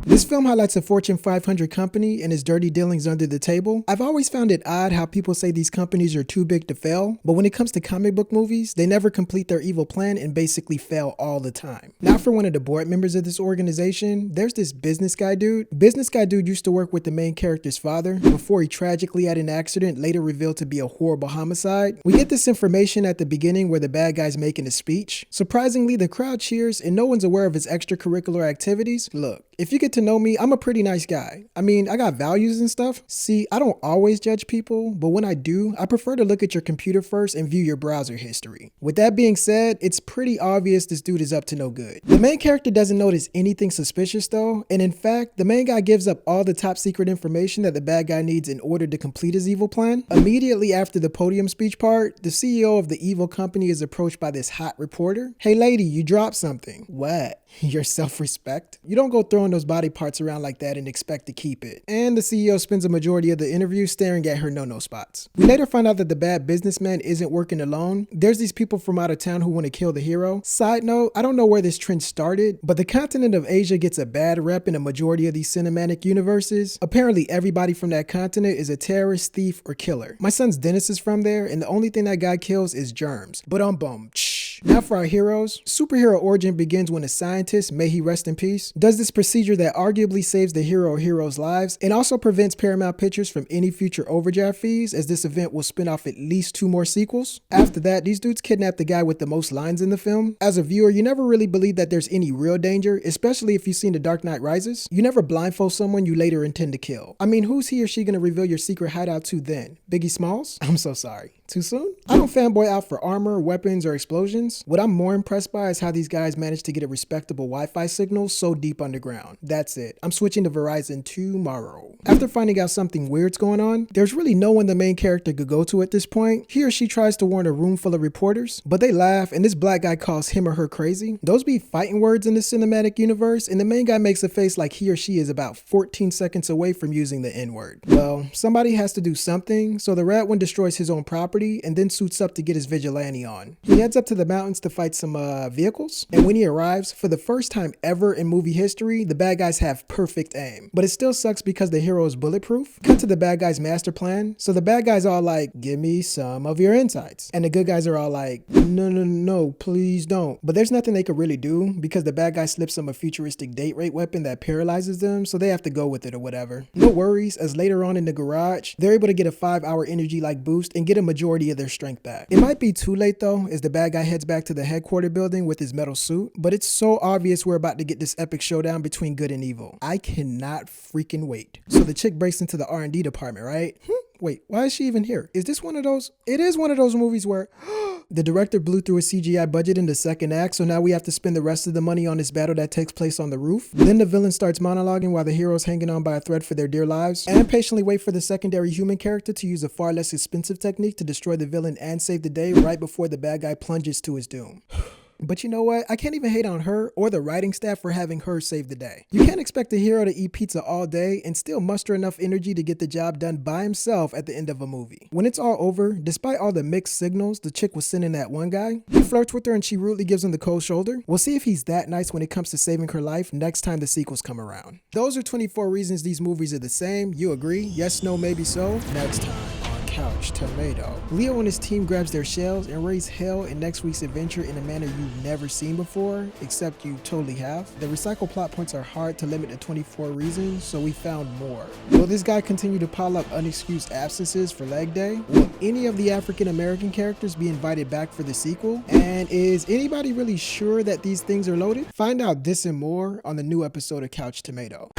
This film highlights a Fortune 500 company and its dirty dealings under the table. I've always found it odd how people say these companies are too big to fail, but when it comes to comic book movies, they never complete their evil plan and basically fail all the time. Now for one of the board members of this organization, there's this business guy dude. Business guy dude used to work with the main character's father before he tragically had an accident later revealed to be a horrible homicide. We get this information at the beginning where the bad guy's making a speech. Surprisingly, the crowd cheers and no one's aware of his extracurricular activities. Look, if you get to know me, I'm a pretty nice guy. I mean, I got values and stuff. See, I don't always judge people, but when I do, I prefer to look at your computer first and view your browser history. With that being said, it's pretty obvious this dude is up to no good. The main character doesn't notice anything suspicious though, and in fact, the main guy gives up all the top secret information that the bad guy needs in order to complete his evil plan. Immediately after the podium speech part, the CEO of the evil company is approached by this hot reporter. Hey lady, you dropped something. What? Your self-respect? You don't go throwing those body parts around like that and expect to keep it. And the CEO spends a majority of the interview staring at her no-no spots. We later find out that the bad businessman isn't working alone. There's these people from out of town who want to kill the hero. Side note, I don't know where this trend started, but the continent of Asia gets a bad rep in a majority of these cinematic universes. Apparently everybody from that continent is a terrorist, thief, or killer. My son's Dennis is from there, and the only thing that guy kills is germs. But boom. Now for our heroes. Superhero origin begins when a scientist, may he rest in peace, does this procedure that arguably saves the hero or heroes' lives and also prevents Paramount Pictures from any future overdraft fees, as this event will spin off at least 2 more sequels. After that, these dudes kidnap the guy with the most lines in the film. As a viewer, you never really believe that there's any real danger, especially if you've seen The Dark Knight Rises. You never blindfold someone you later intend to kill. I mean, who's he or she gonna reveal your secret hideout to then? Biggie Smalls? I'm so sorry. Too soon? I don't fanboy out for armor, weapons, or explosions. What I'm more impressed by is how these guys managed to get a respectable Wi-Fi signal so deep underground. That's it. I'm switching to Verizon tomorrow. After finding out something weird's going on, there's really no one the main character could go to at this point. He or she tries to warn a room full of reporters, but they laugh and this black guy calls him or her crazy. Those be fighting words in the cinematic universe, and the main guy makes a face like he or she is about 14 seconds away from using the N-word. Well, somebody has to do something, so the rat one destroys his own property and then suits up to get his vigilante on. He heads up to the mountains to fight some vehicles, and when he arrives, for the first time ever in movie history, the bad guys have perfect aim. But it still sucks because the hero is bulletproof. Cut to the bad guy's master plan. So the bad guys are all like, give me some of your insights. And the good guys are all like, no, please don't. But there's nothing they could really do because the bad guy slips them a futuristic date rape weapon that paralyzes them, so they have to go with it or whatever. No worries, as later on in the garage, they're able to get a 5-hour energy-like boost and get a majority of their strength back. It might be too late though, as the bad guy heads back to the headquarters building with his metal suit, but it's so obvious we're about to get this epic showdown between good and evil. I cannot freaking wait. So the chick breaks into the R&D department, right? Wait, why is she even here? Is this one of those? It is one of those movies where the director blew through a CGI budget in the second act, so now we have to spend the rest of the money on this battle that takes place on the roof. Then the villain starts monologuing while the hero's hanging on by a thread for their dear lives, and patiently wait for the secondary human character to use a far less expensive technique to destroy the villain and save the day right before the bad guy plunges to his doom. But you know what? I can't even hate on her or the writing staff for having her save the day. You can't expect a hero to eat pizza all day and still muster enough energy to get the job done by himself at the end of a movie. When it's all over, despite all the mixed signals the chick was sending that one guy, he flirts with her and she rudely gives him the cold shoulder. We'll see if he's that nice when it comes to saving her life next time the sequels come around. Those are 24 reasons these movies are the same. You agree? Yes, no, maybe so? Next time. Couch Tomato. Leo and his team grabs their shells and raise hell in next week's adventure in a manner you've never seen before, except you totally have. The recycled plot points are hard to limit to 24 reasons, so we found more. Will this guy continue to pile up unexcused absences for leg day? Will any of the African American characters be invited back for the sequel? And is anybody really sure that these things are loaded? Find out this and more on the new episode of Couch Tomato.